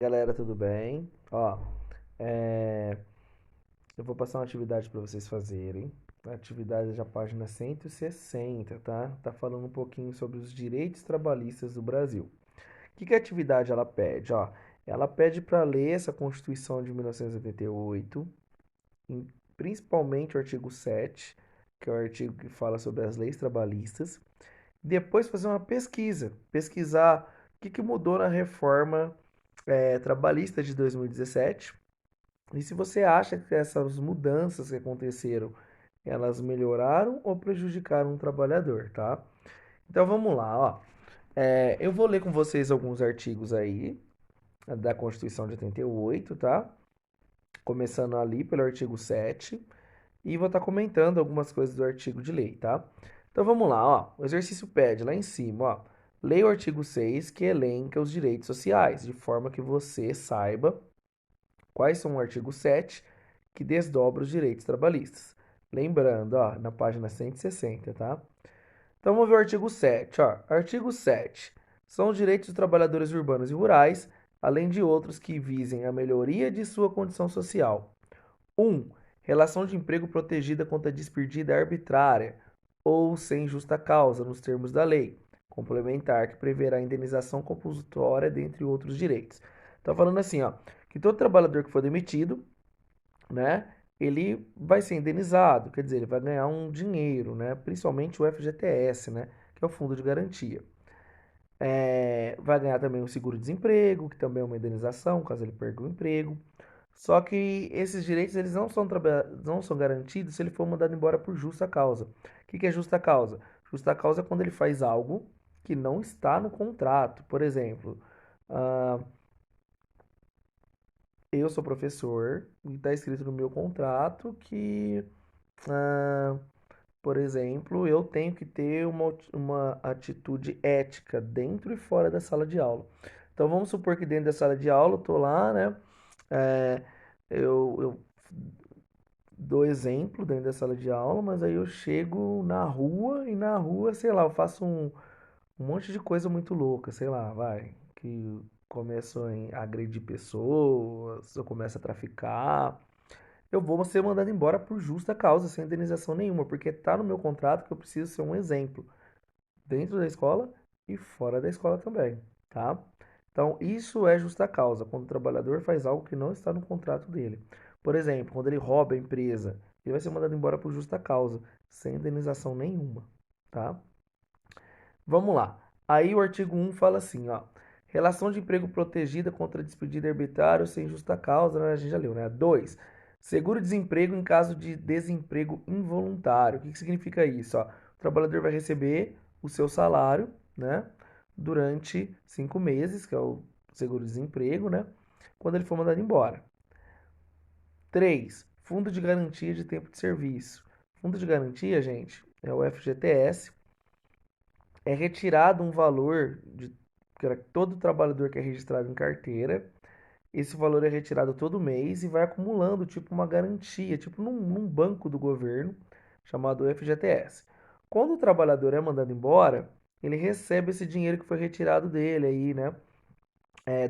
Galera, tudo bem? Ó, é, eu vou passar uma atividade para vocês fazerem. A atividade é da página 160, tá? Tá falando um pouquinho sobre os direitos trabalhistas do Brasil. O que a atividade ela pede? Ó, ela pede para ler essa Constituição de 1988, em- principalmente o artigo 7, que é o artigo que fala sobre as leis trabalhistas. Depois fazer uma pesquisa, pesquisar o que mudou na reforma trabalhista de 2017. E se você acha que essas mudanças que aconteceram, elas melhoraram ou prejudicaram o trabalhador, tá? Então vamos lá, ó. Eu vou ler com vocês alguns artigos aí da Constituição de 88, tá? Começando ali pelo artigo 7 e vou estar comentando algumas coisas do artigo de lei, tá? Então vamos lá, ó. O exercício pede lá em cima, ó. Leia o artigo 6 que elenca os direitos sociais, de forma que você saiba quais são o artigo 7 que desdobra os direitos trabalhistas. Lembrando, ó, na página 160, tá? Então vamos ver o artigo 7, ó. Artigo 7. São os direitos dos trabalhadores urbanos e rurais, além de outros que visem a melhoria de sua condição social. 1. Relação de emprego protegida contra a despedida arbitrária ou sem justa causa, nos termos da lei complementar, que preverá indenização compulsória, dentre outros direitos. Tá falando assim, ó, que todo trabalhador que for demitido, né, ele vai ser indenizado, quer dizer, ele vai ganhar um dinheiro, né, principalmente o FGTS, né, que é o Fundo de Garantia. Vai ganhar também o seguro-desemprego, que também é uma indenização, caso ele perca o emprego. Só que esses direitos eles não são garantidos se ele for mandado embora por justa causa. O que é justa causa? Justa causa é quando ele faz algo que não está no contrato. Por exemplo, ah, eu sou professor e está escrito no meu contrato que, ah, por exemplo, eu tenho que ter uma atitude ética dentro e fora da sala de aula. Então vamos supor que dentro da sala de aula eu tô lá, né? é, eu dou exemplo dentro da sala de aula, mas aí eu chego na rua e na rua, sei lá, eu faço um monte de coisa muito louca, sei lá, vai, que começo a agredir pessoas, eu começo a traficar, eu vou ser mandado embora por justa causa, sem indenização nenhuma, porque tá no meu contrato que eu preciso ser um exemplo dentro da escola e fora da escola também, tá? Então, isso é justa causa, quando o trabalhador faz algo que não está no contrato dele. Por exemplo, quando ele rouba a empresa, ele vai ser mandado embora por justa causa, sem indenização nenhuma, tá? Vamos lá. Aí o artigo 1 fala assim, ó. Relação de emprego protegida contra despedida arbitrária sem justa causa, né? A gente já leu, né? 2. Seguro-desemprego em caso de desemprego involuntário. O que significa isso? Ó? O trabalhador vai receber o seu salário, né? Durante 5 meses, que é o seguro-desemprego, né? Quando ele for mandado embora. 3. Fundo de garantia de tempo de serviço. Fundo de garantia, gente, é o FGTS, é retirado um valor de todo trabalhador que é registrado em carteira. Esse valor é retirado todo mês e vai acumulando tipo uma garantia, tipo num banco do governo chamado FGTS. Quando o trabalhador é mandado embora, ele recebe esse dinheiro que foi retirado dele aí, né?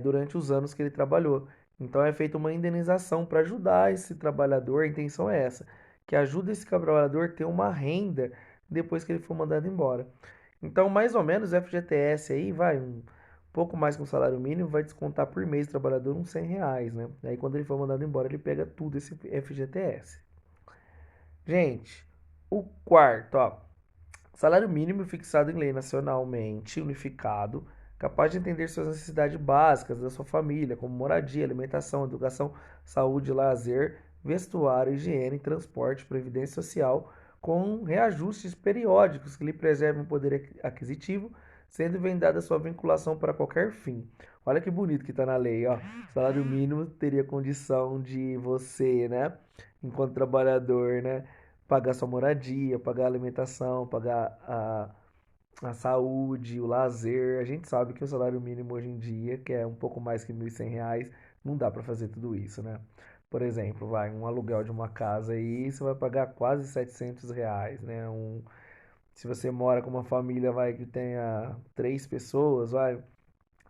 Durante os anos que ele trabalhou. Então é feita uma indenização para ajudar esse trabalhador. A intenção é essa, que ajuda esse trabalhador a ter uma renda depois que ele for mandado embora. Então, mais ou menos, o FGTS aí vai um pouco mais que um salário mínimo, vai descontar por mês do trabalhador uns R$ 100, né? Aí quando ele for mandado embora, ele pega tudo esse FGTS. Gente, o quarto, ó, salário mínimo fixado em lei nacionalmente unificado, capaz de atender suas necessidades básicas da sua família, como moradia, alimentação, educação, saúde, lazer, vestuário, higiene, transporte, previdência social, com reajustes periódicos que lhe preservem o poder aquisitivo, sendo vendada sua vinculação para qualquer fim. Olha que bonito que está na lei, ó. Salário mínimo teria condição de você, né, enquanto trabalhador, né, pagar sua moradia, pagar a alimentação, pagar a saúde, o lazer. A gente sabe que o salário mínimo hoje em dia, que é um pouco mais que R$ 1.100, não dá para fazer tudo isso, né? Por exemplo, vai um aluguel de uma casa aí, você vai pagar quase R$ 700, né? Se você mora com uma família, vai que tenha 3 pessoas, vai,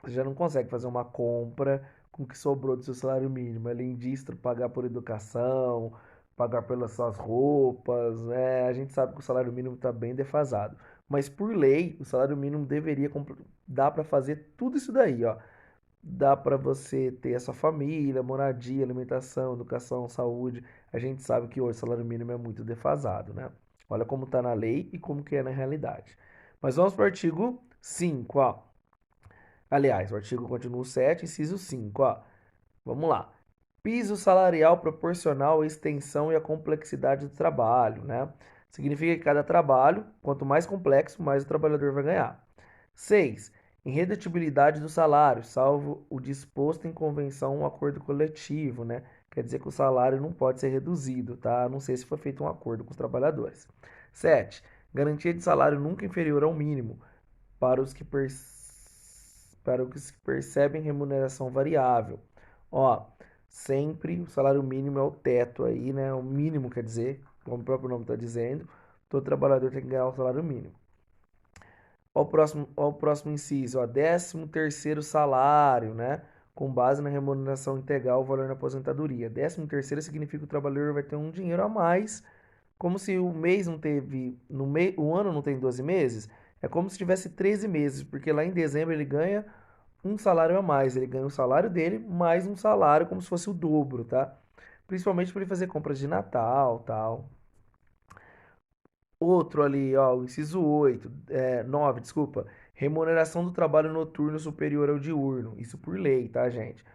você já não consegue fazer uma compra com o que sobrou do seu salário mínimo? Além disso, pagar por educação, pagar pelas suas roupas, né? A gente sabe que o salário mínimo está bem defasado. Mas por lei, o salário mínimo deveria dar para fazer tudo isso daí, ó. Dá para você ter a sua família, moradia, alimentação, educação, saúde. A gente sabe que hoje o salário mínimo é muito defasado, né? Olha como está na lei e como que é na realidade. Mas vamos para o artigo 5, ó. Aliás, o artigo continua o 7, inciso 5, ó. Vamos lá. Piso salarial proporcional à extensão e à complexidade do trabalho, né? Significa que cada trabalho, quanto mais complexo, mais o trabalhador vai ganhar. 6. Irredutibilidade do salário, salvo o disposto em convenção ou acordo coletivo, né? Quer dizer que o salário não pode ser reduzido, tá? A não sei se foi feito um acordo com os trabalhadores. 7. Garantia de salário nunca inferior ao mínimo para os que, para os que percebem remuneração variável. Ó, sempre o salário mínimo é o teto aí, né? O mínimo quer dizer, como o próprio nome está dizendo, todo trabalhador tem que ganhar o salário mínimo. Ó o próximo inciso, ó, 13º salário, né? Com base na remuneração integral, o valor da aposentadoria. 13º significa que o trabalhador vai ter um dinheiro a mais, como se o mês não teve, o ano não tem 12 meses, é como se tivesse 13 meses, porque lá em dezembro ele ganha um salário a mais, ele ganha o salário dele mais um salário como se fosse o dobro, tá? Principalmente para ele fazer compras de Natal, tal. Outro ali, ó, o inciso 8, 9, desculpa. Remuneração do trabalho noturno superior ao diurno. Isso por lei, tá, gente?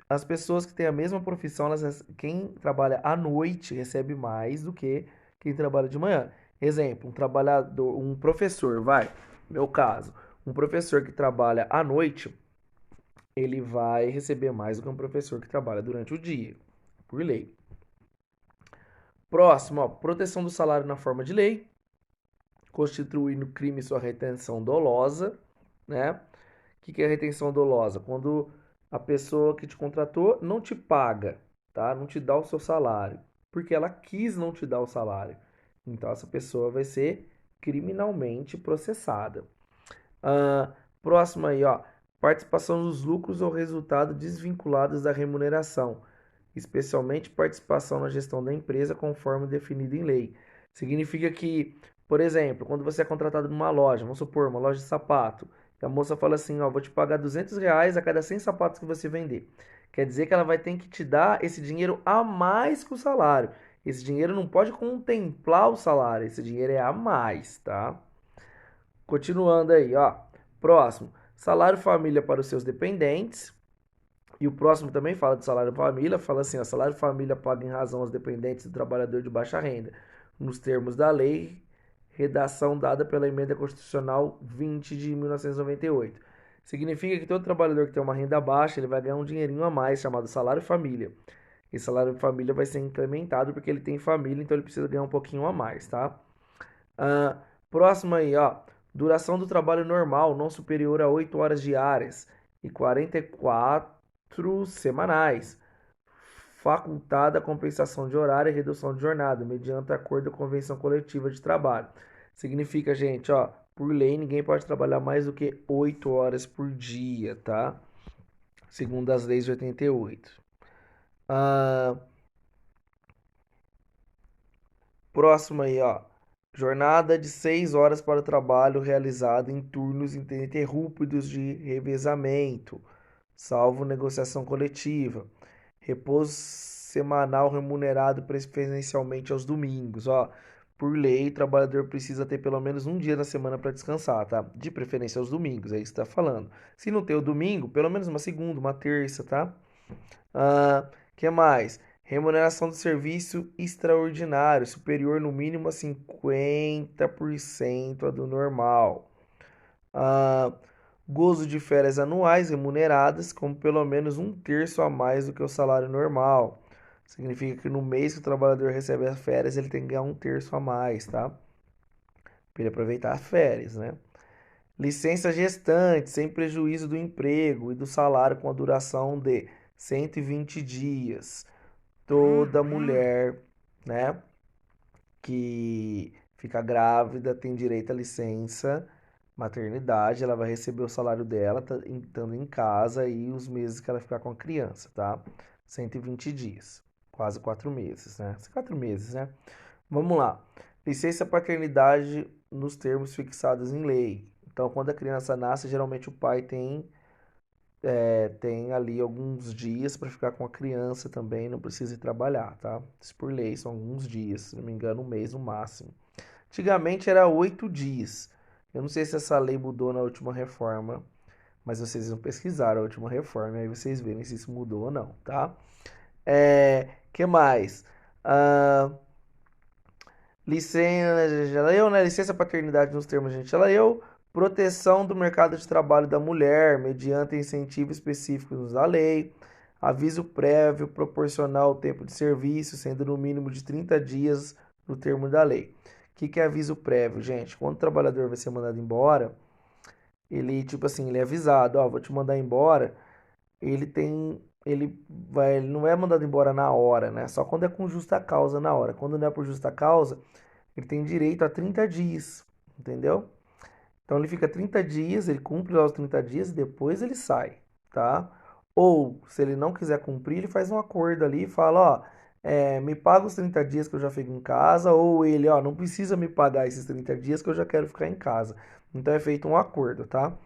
As pessoas que têm a mesma profissão, quem trabalha à noite recebe mais do que quem trabalha de manhã. Exemplo, um trabalhador, um professor, vai, meu caso, um professor que trabalha à noite, ele vai receber mais do que um professor que trabalha durante o dia, por lei. Próximo, ó, proteção do salário na forma de lei, constituindo crime sua retenção dolosa, né? O que é retenção dolosa? Quando a pessoa que te contratou não te paga, tá? Não te dá o seu salário, porque ela quis não te dar o salário. Então essa pessoa vai ser criminalmente processada. Próximo aí, ó. Participação dos lucros ou resultado desvinculados da remuneração, especialmente participação na gestão da empresa conforme definido em lei. Significa que, por exemplo, quando você é contratado numa loja, vamos supor, uma loja de sapato, e a moça fala assim, ó, vou te pagar R$ 200 a cada 100 sapatos que você vender. Quer dizer que ela vai ter que te dar esse dinheiro a mais que o salário. Esse dinheiro não pode contemplar o salário, esse dinheiro é a mais, tá? Continuando aí, ó. Próximo, salário família para os seus dependentes. E o próximo também fala de salário família, fala assim, ó, salário família paga em razão aos dependentes do trabalhador de baixa renda, nos termos da lei, redação dada pela Emenda Constitucional 20 de 1998. Significa que todo trabalhador que tem uma renda baixa, ele vai ganhar um dinheirinho a mais, chamado salário família. Esse salário família vai ser incrementado porque ele tem família, então ele precisa ganhar um pouquinho a mais, tá? Ah, próximo aí, ó. Duração do trabalho normal, não superior a 8 horas diárias e 44 semanais. Facultada a compensação de horário e redução de jornada, mediante acordo ou convenção coletiva de trabalho. Significa, gente, ó, por lei ninguém pode trabalhar mais do que 8 horas por dia, tá? Segundo as leis de 88. Ah, próximo aí, ó. Jornada de 6 horas para o trabalho realizado em turnos ininterruptos de revezamento, salvo negociação coletiva. Repouso semanal remunerado preferencialmente aos domingos. Ó, por lei, o trabalhador precisa ter pelo menos um dia na semana para descansar, tá? De preferência aos domingos, é isso que está falando. Se não ter o domingo, pelo menos uma segunda, uma terça, tá? Que mais? Remuneração do serviço extraordinário, superior no mínimo a 50% a do normal. Ah, gozo de férias anuais remuneradas, com pelo menos um terço a mais do que o salário normal. Significa que no mês que o trabalhador recebe as férias, ele tem que ganhar um terço a mais, tá? Para ele aproveitar as férias, né? Licença gestante, sem prejuízo do emprego e do salário com a duração de 120 dias. Toda mulher, né, que fica grávida tem direito à licença maternidade, ela vai receber o salário dela estando em casa e os meses que ela ficar com a criança, tá? 120 dias, quase 4 meses, né? 4 meses, né? Vamos lá. Licença paternidade nos termos fixados em lei. Então, quando a criança nasce, geralmente o pai tem ali alguns dias para ficar com a criança também, não precisa ir trabalhar, tá? Isso por lei são alguns dias, se não me engano, um mês no máximo. Antigamente era 8 dias. Eu não sei se essa lei mudou na última reforma, mas vocês vão pesquisar a última reforma, aí vocês verem se isso mudou ou não, tá? Que mais? Ah, licença, já leu, né? Licença paternidade nos termos a gente já leu. Proteção do mercado de trabalho da mulher, mediante incentivos específicos da lei. Aviso prévio proporcional ao tempo de serviço, sendo no mínimo de 30 dias no termo da lei. O que que é aviso prévio, gente? Quando o trabalhador vai ser mandado embora, ele, tipo assim, ele é avisado, ó, vou te mandar embora. Ele não é mandado embora na hora, né? Só quando é com justa causa na hora. Quando não é por justa causa, ele tem direito a 30 dias, entendeu? Então ele fica 30 dias, ele cumpre lá os 30 dias e depois ele sai, tá? Ou, se ele não quiser cumprir, ele faz um acordo ali e fala, ó, me paga os 30 dias que eu já fico em casa, ou ele, ó, não precisa me pagar esses 30 dias que eu já quero ficar em casa. Então é feito um acordo, tá?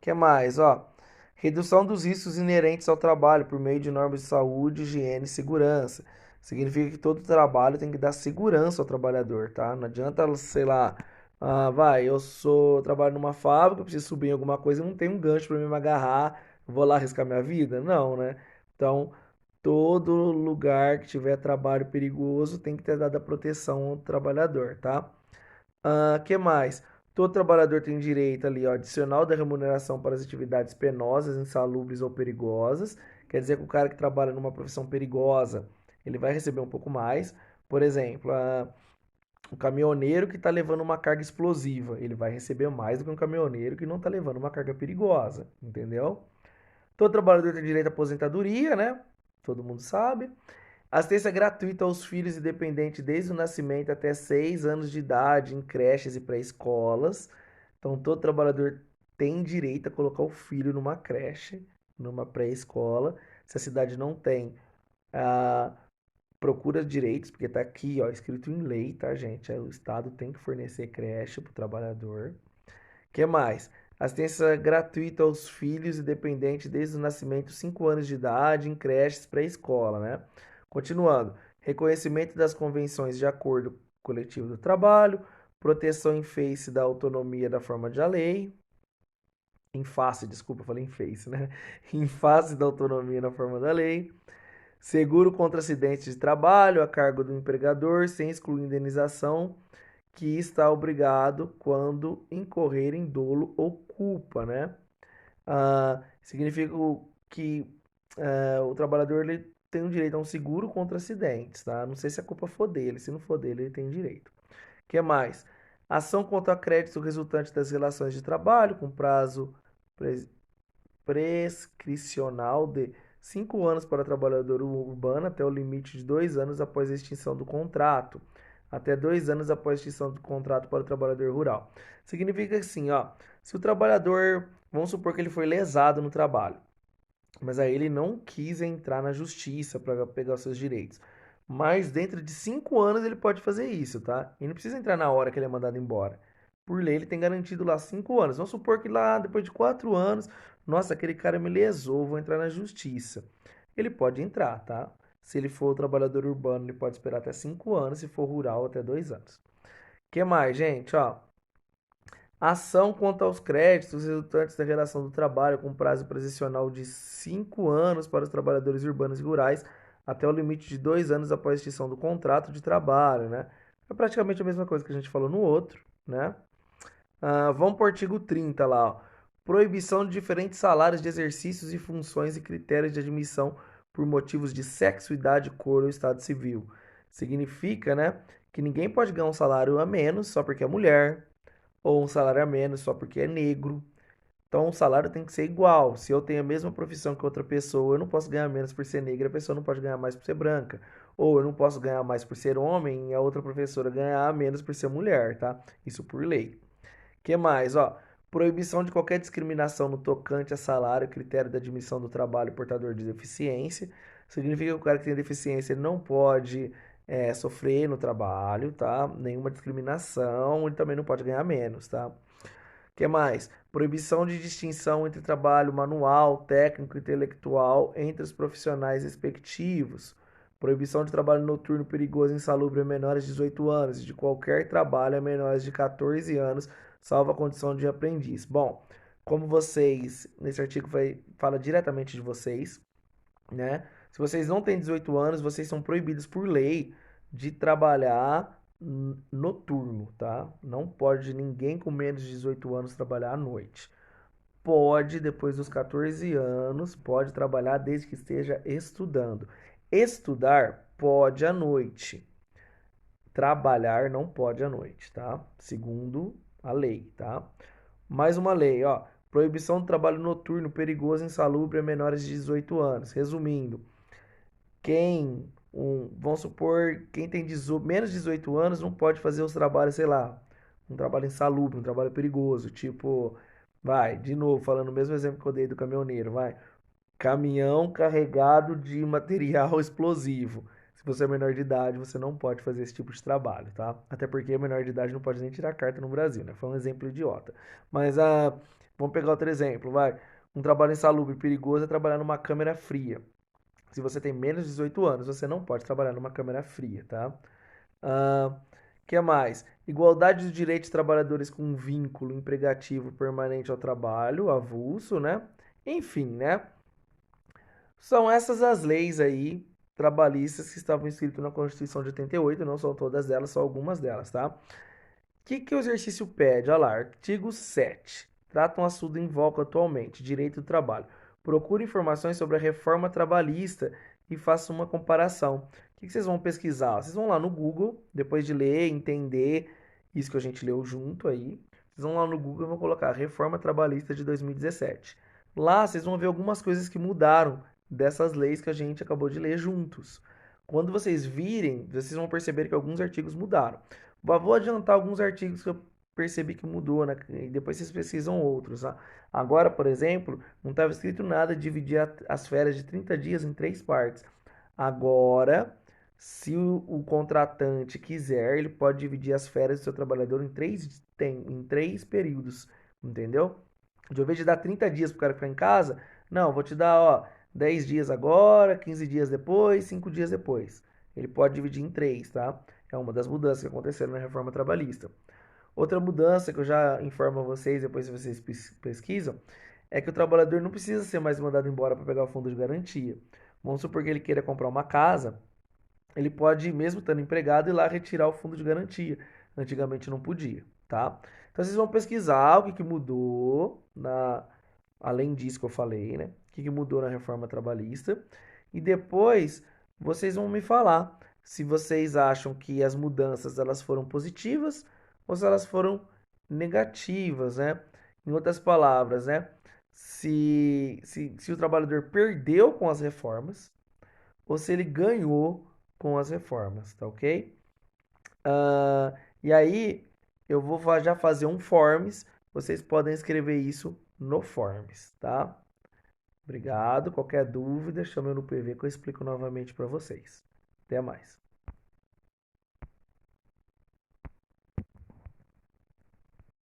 Que mais? Ó, redução dos riscos inerentes ao trabalho por meio de normas de saúde, higiene e segurança. Significa que todo trabalho tem que dar segurança ao trabalhador, tá? Não adianta, sei lá, trabalho numa fábrica, eu preciso subir em alguma coisa e não tem um gancho para me agarrar, vou lá arriscar minha vida? Não, né? Então, todo lugar que tiver trabalho perigoso tem que ter dado a proteção ao trabalhador, tá? Que mais? Todo trabalhador tem direito ali, ó, adicional da remuneração para as atividades penosas, insalubres ou perigosas. Quer dizer que o cara que trabalha numa profissão perigosa, ele vai receber um pouco mais. Por exemplo, o caminhoneiro que está levando uma carga explosiva, ele vai receber mais do que um caminhoneiro que não está levando uma carga perigosa, entendeu? Todo trabalhador tem direito à aposentadoria, né? Todo mundo sabe. Assistência gratuita aos filhos e dependentes desde o nascimento até 6 anos de idade em creches e pré-escolas. Então, todo trabalhador tem direito a colocar o filho numa creche, numa pré-escola. Se a cidade não tem, ah, procura direitos, porque está aqui, ó, escrito em lei, tá, gente? O Estado tem que fornecer creche para o trabalhador. Que mais? Assistência gratuita aos filhos e dependentes desde o nascimento, 5 anos de idade, em creches pré-escola, né? Continuando. Reconhecimento das convenções de acordo coletivo do trabalho, proteção em face da autonomia da forma da lei, em face, desculpa, eu falei em face, né? Em face da autonomia na forma da lei, seguro contra acidentes de trabalho a cargo do empregador, sem excluir indenização que está obrigado quando incorrer em dolo ou culpa, né? Significa que o trabalhador ele tem um direito a um seguro contra acidentes, tá? Não sei se a culpa for dele, se não for dele, ele tem direito. O que mais? Ação contra crédito resultante das relações de trabalho com prazo prescricional de 5 anos para o trabalhador urbano até o limite de 2 anos após a extinção do contrato, até 2 anos após a extinção do contrato para o trabalhador rural. Significa assim, ó, se o trabalhador, vamos supor que ele foi lesado no trabalho, mas aí ele não quis entrar na justiça para pegar os seus direitos. Mas dentro de 5 anos ele pode fazer isso, tá? E não precisa entrar na hora que ele é mandado embora. Por lei ele tem garantido lá 5 anos. Vamos supor que lá depois de 4 anos, nossa, aquele cara me lesou, vou entrar na justiça. Ele pode entrar, tá? Se ele for trabalhador urbano, ele pode esperar até 5 anos, se for rural, até 2 anos. O que mais, gente? Ó, ação quanto aos créditos resultantes da relação do trabalho com prazo previsional de 5 anos para os trabalhadores urbanos e rurais, até o limite de 2 anos após a extinção do contrato de trabalho, né? É praticamente a mesma coisa que a gente falou no outro, né? Vamos para o artigo 30 lá, ó. Proibição de diferentes salários de exercícios e funções e critérios de admissão por motivos de sexo, idade, cor ou estado civil. Significa, né, que ninguém pode ganhar um salário a menos só porque é mulher, ou um salário a menos só porque é negro. Então o salário tem que ser igual. Se eu tenho a mesma profissão que outra pessoa, eu não posso ganhar menos por ser negra, a pessoa não pode ganhar mais por ser branca. Ou eu não posso ganhar mais por ser homem e a outra professora ganhar menos por ser mulher, tá? Isso por lei. Que mais? Ó, proibição de qualquer discriminação no tocante a salário, critério da admissão do trabalho portador de deficiência. Significa que o cara que tem deficiência ele não pode sofrer no trabalho, tá? Nenhuma discriminação, ele também não pode ganhar menos, tá? Que mais? Proibição de distinção entre trabalho manual, técnico e intelectual entre os profissionais respectivos. Proibição de trabalho noturno perigoso e insalubre a menores de 18 anos e de qualquer trabalho a menores de 14 anos, salvo a condição de aprendiz. Bom, como vocês, nesse artigo fala diretamente de vocês, né? Se vocês não têm 18 anos, vocês são proibidos por lei de trabalhar noturno, tá? Não pode ninguém com menos de 18 anos trabalhar à noite. Pode, depois dos 14 anos, pode trabalhar desde que esteja estudando. Estudar pode à noite. Trabalhar não pode à noite, tá? Segundo a lei, tá? Mais uma lei, ó. Proibição do trabalho noturno perigoso e insalubre a menores de 18 anos. Resumindo, vamos supor, quem tem menos de 18 anos não pode fazer os trabalhos, sei lá, um trabalho insalubre, um trabalho perigoso, tipo, vai, de novo, falando o mesmo exemplo que eu dei do caminhoneiro, vai, caminhão carregado de material explosivo. Se você é menor de idade, você não pode fazer esse tipo de trabalho, tá? Até porque menor de idade não pode nem tirar carta no Brasil, né? Foi um exemplo idiota. Mas vamos pegar outro exemplo, vai. Um trabalho insalubre perigoso é trabalhar numa câmera fria. Se você tem menos de 18 anos, você não pode trabalhar numa câmera fria, tá? Ah, que mais? Igualdade dos direitos de trabalhadores com um vínculo emregativo permanente ao trabalho, avulso, né? Enfim, né? São essas as leis aí trabalhistas que estavam escritas na Constituição de 88, não são todas elas, só algumas delas, tá? O que o exercício pede? Olha lá, artigo 7. Trata um assunto em voga atualmente, direito do trabalho. Procure informações sobre a reforma trabalhista e faça uma comparação. O que vocês vão pesquisar? Vocês vão lá no Google, depois de ler, entender isso que a gente leu junto aí. Vocês vão lá no Google e vão colocar Reforma Trabalhista de 2017. Lá vocês vão ver algumas coisas que mudaram dessas leis que a gente acabou de ler juntos. Quando vocês virem, vocês vão perceber que alguns artigos mudaram. Vou adiantar alguns artigos que eu percebi que mudou, né? E depois vocês pesquisam outros, tá? Agora, por exemplo, não estava escrito nada de dividir as férias de 30 dias em três partes. Agora, se o contratante quiser, ele pode dividir as férias do seu trabalhador em três períodos, entendeu? De ao invés de dar 30 dias para o cara ficar em casa, não, vou te dar, ó, 10 dias agora, 15 dias depois, 5 dias depois. Ele pode dividir em três, tá? É uma das mudanças que aconteceram na reforma trabalhista. Outra mudança que eu já informo a vocês, depois se vocês pesquisam, é que o trabalhador não precisa ser mais mandado embora para pegar o fundo de garantia. Vamos supor que ele queira comprar uma casa, ele pode, mesmo estando empregado, ir lá retirar o fundo de garantia. Antigamente não podia, tá? Então vocês vão pesquisar o que mudou além disso que eu falei, né? O que mudou na reforma trabalhista. E depois vocês vão me falar se vocês acham que as mudanças elas foram positivas ou se elas foram negativas, né? Em outras palavras, né? Se o trabalhador perdeu com as reformas ou se ele ganhou com as reformas, tá ok? E aí eu vou já fazer um forms, vocês podem escrever isso no forms, tá? Obrigado. Qualquer dúvida, chame eu no PV que eu explico novamente para vocês. Até mais.